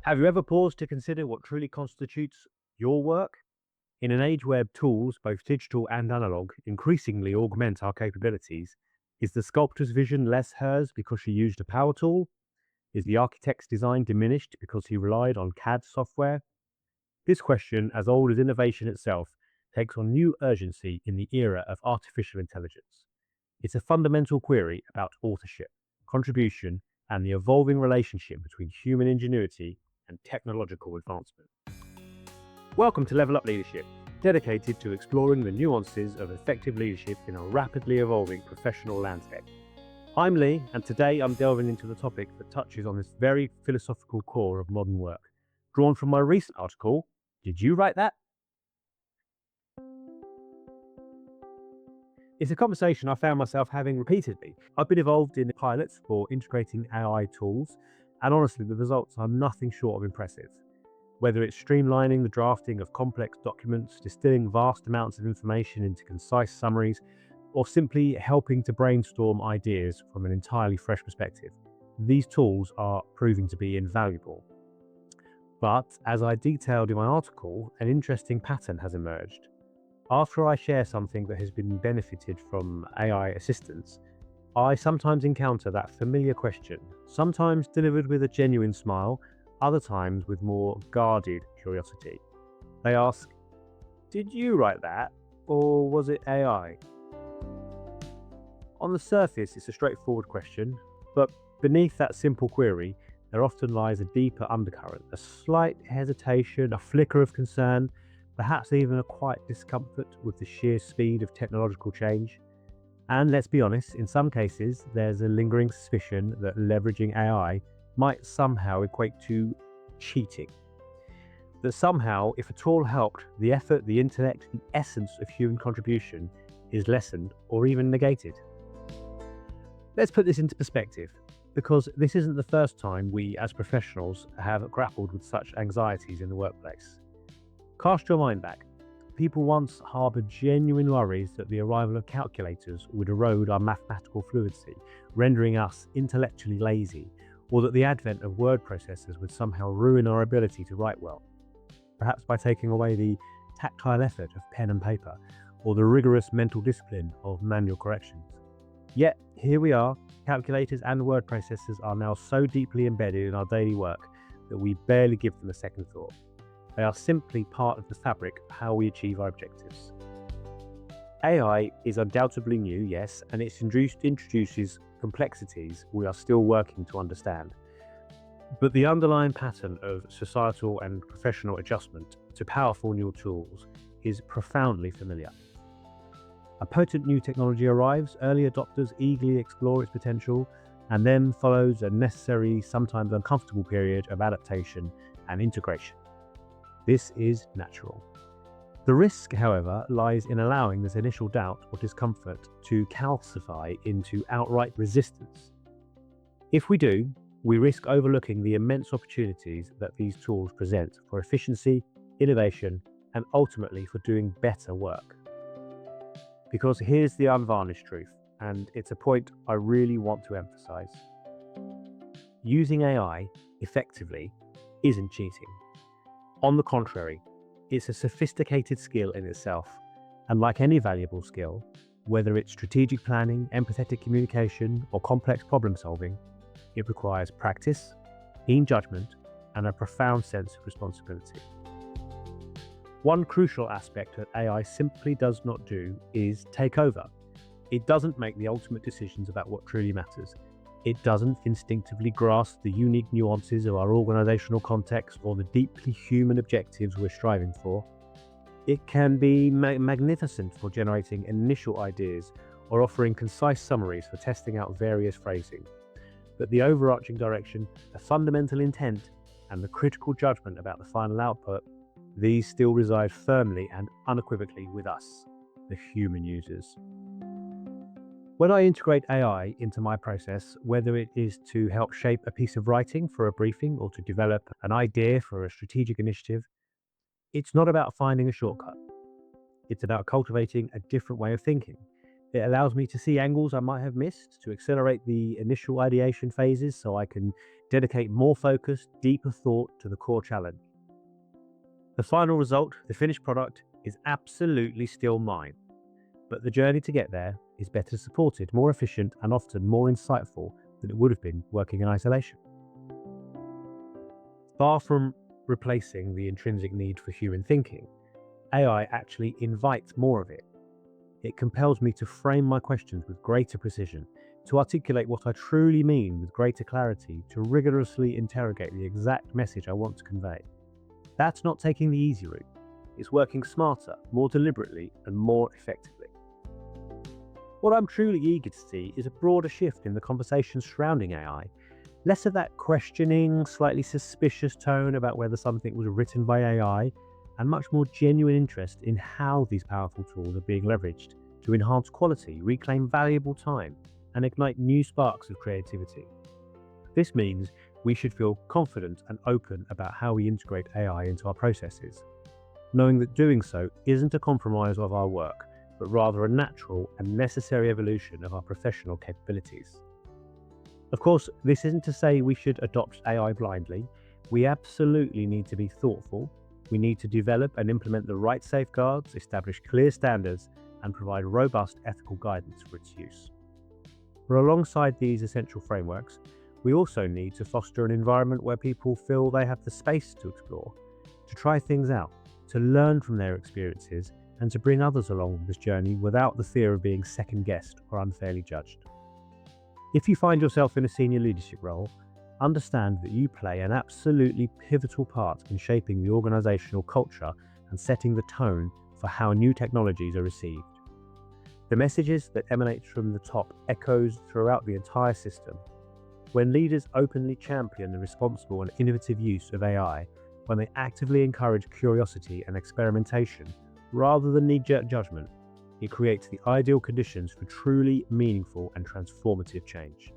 Have you ever paused to consider what truly constitutes your work? In an age where tools, both digital and analog, increasingly augment our capabilities, is the sculptor's vision less hers because she used a power tool? Is the architect's design diminished because he relied on CAD software? This question, as old as innovation itself, takes on new urgency in the era of artificial intelligence. It's a fundamental query about authorship, contribution, and the evolving relationship between human ingenuity and technological advancement. Welcome to LevelUp Leadership, dedicated to exploring the nuances of effective leadership in a rapidly evolving professional landscape. I'm Lee, and today I'm delving into the topic that touches on this very philosophical core of modern work, drawn from my recent article, Did You Write That? It's a conversation I found myself having repeatedly. I've been involved in pilots for integrating AI tools, and honestly, the results are nothing short of impressive. Whether it's streamlining the drafting of complex documents, distilling vast amounts of information into concise summaries, or simply helping to brainstorm ideas from an entirely fresh perspective, these tools are proving to be invaluable. But as I detailed in my article, an interesting pattern has emerged. After I share something that has been benefited from AI assistance, I sometimes encounter that familiar question, sometimes delivered with a genuine smile, other times with more guarded curiosity. They ask, "Did you write that, or was it AI?" On the surface, it's a straightforward question, but beneath that simple query, there often lies a deeper undercurrent, a slight hesitation, a flicker of concern, perhaps even a quiet discomfort with the sheer speed of technological change. And let's be honest, in some cases, there's a lingering suspicion that leveraging AI might somehow equate to cheating. That somehow, if a tool helped, the effort, the intellect, the essence of human contribution is lessened or even negated. Let's put this into perspective, because this isn't the first time we as professionals have grappled with such anxieties in the workplace. Cast your mind back. People once harbored genuine worries that the arrival of calculators would erode our mathematical fluency, rendering us intellectually lazy, or that the advent of word processors would somehow ruin our ability to write well, perhaps by taking away the tactile effort of pen and paper, or the rigorous mental discipline of manual corrections. Yet, here we are, calculators and word processors are now so deeply embedded in our daily work that we barely give them a second thought. They are simply part of the fabric of how we achieve our objectives. AI is undoubtedly new, yes, and it introduces complexities we are still working to understand. But the underlying pattern of societal and professional adjustment to powerful new tools is profoundly familiar. A potent new technology arrives, early adopters eagerly explore its potential, and then follows a necessary, sometimes uncomfortable period of adaptation and integration. This is natural. The risk, however, lies in allowing this initial doubt or discomfort to calcify into outright resistance. If we do, we risk overlooking the immense opportunities that these tools present for efficiency, innovation, and ultimately for doing better work. Because here's the unvarnished truth, and it's a point I really want to emphasize. Using AI effectively isn't cheating. On the contrary, it's a sophisticated skill in itself, and like any valuable skill, whether it's strategic planning, empathetic communication, or complex problem solving, it requires practice, keen judgment, and a profound sense of responsibility. One crucial aspect that AI simply does not do is take over. It doesn't make the ultimate decisions about what truly matters. It doesn't instinctively grasp the unique nuances of our organizational context or the deeply human objectives we're striving for. It can be magnificent for generating initial ideas or offering concise summaries for testing out various phrasing. But the overarching direction, the fundamental intent, and the critical judgment about the final output, these still reside firmly and unequivocally with us, the human users. When I integrate AI into my process, whether it is to help shape a piece of writing for a briefing or to develop an idea for a strategic initiative, it's not about finding a shortcut. It's about cultivating a different way of thinking. It allows me to see angles I might have missed, to accelerate the initial ideation phases so I can dedicate more focus, deeper thought to the core challenge. The final result, the finished product, is absolutely still mine. But the journey to get there is better supported, more efficient, and often more insightful than it would have been working in isolation. Far from replacing the intrinsic need for human thinking, AI actually invites more of it. It compels me to frame my questions with greater precision, to articulate what I truly mean with greater clarity, to rigorously interrogate the exact message I want to convey. That's not taking the easy route. It's working smarter, more deliberately, and more effectively. What I'm truly eager to see is a broader shift in the conversation surrounding AI. Less of that questioning, slightly suspicious tone about whether something was written by AI, and much more genuine interest in how these powerful tools are being leveraged to enhance quality, reclaim valuable time, and ignite new sparks of creativity. This means we should feel confident and open about how we integrate AI into our processes, knowing that doing so isn't a compromise of our work, but rather a natural and necessary evolution of our professional capabilities. Of course, this isn't to say we should adopt AI blindly. We absolutely need to be thoughtful. We need to develop and implement the right safeguards, establish clear standards, and provide robust ethical guidance for its use. But alongside these essential frameworks, we also need to foster an environment where people feel they have the space to explore, to try things out, to learn from their experiences, and to bring others along this journey without the fear of being second-guessed or unfairly judged. If you find yourself in a senior leadership role, understand that you play an absolutely pivotal part in shaping the organizational culture and setting the tone for how new technologies are received. The messages that emanate from the top echoes throughout the entire system. When leaders openly champion the responsible and innovative use of AI, when they actively encourage curiosity and experimentation rather than knee-jerk judgment, it creates the ideal conditions for truly meaningful and transformative change.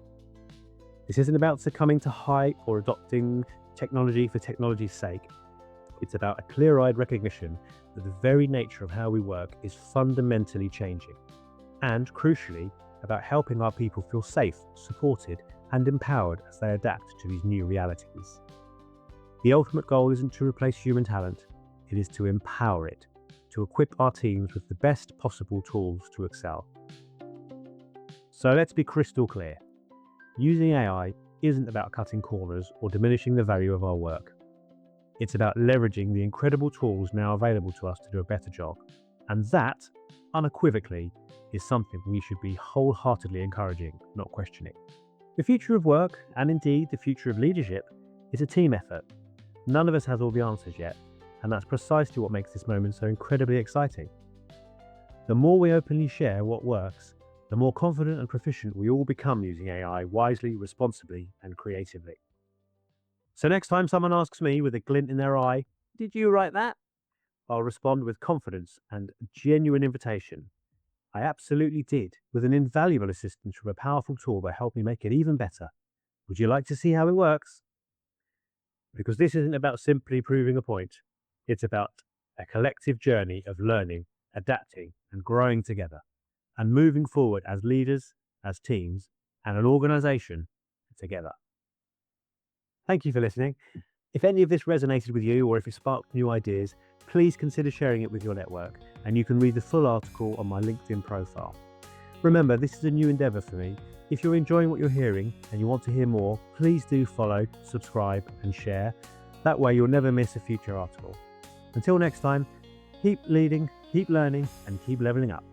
This isn't about succumbing to hype or adopting technology for technology's sake. It's about a clear-eyed recognition that the very nature of how we work is fundamentally changing, and crucially, about helping our people feel safe, supported, and empowered as they adapt to these new realities. The ultimate goal isn't to replace human talent, it is to empower it, to equip our teams with the best possible tools to excel. So let's be crystal clear. Using AI isn't about cutting corners or diminishing the value of our work. It's about leveraging the incredible tools now available to us to do a better job. And that, unequivocally, is something we should be wholeheartedly encouraging, not questioning. The future of work, and indeed the future of leadership, is a team effort. None of us has all the answers yet, and that's precisely what makes this moment so incredibly exciting. The more we openly share what works, the more confident and proficient we all become using AI wisely, responsibly, and creatively. So next time someone asks me with a glint in their eye, "Did you write that?" I'll respond with confidence and genuine invitation. I absolutely did, with an invaluable assistance from a powerful tool that helped me make it even better. Would you like to see how it works? Because this isn't about simply proving a point. It's about a collective journey of learning, adapting, and growing together, and moving forward as leaders, as teams, and an organization together. Thank you for listening. If any of this resonated with you, or if it sparked new ideas, please consider sharing it with your network, and you can read the full article on my LinkedIn profile. Remember, this is a new endeavor for me. If you're enjoying what you're hearing and you want to hear more, please do follow, subscribe, and share. That way you'll never miss a future article. Until next time, keep leading, keep learning, and keep leveling up.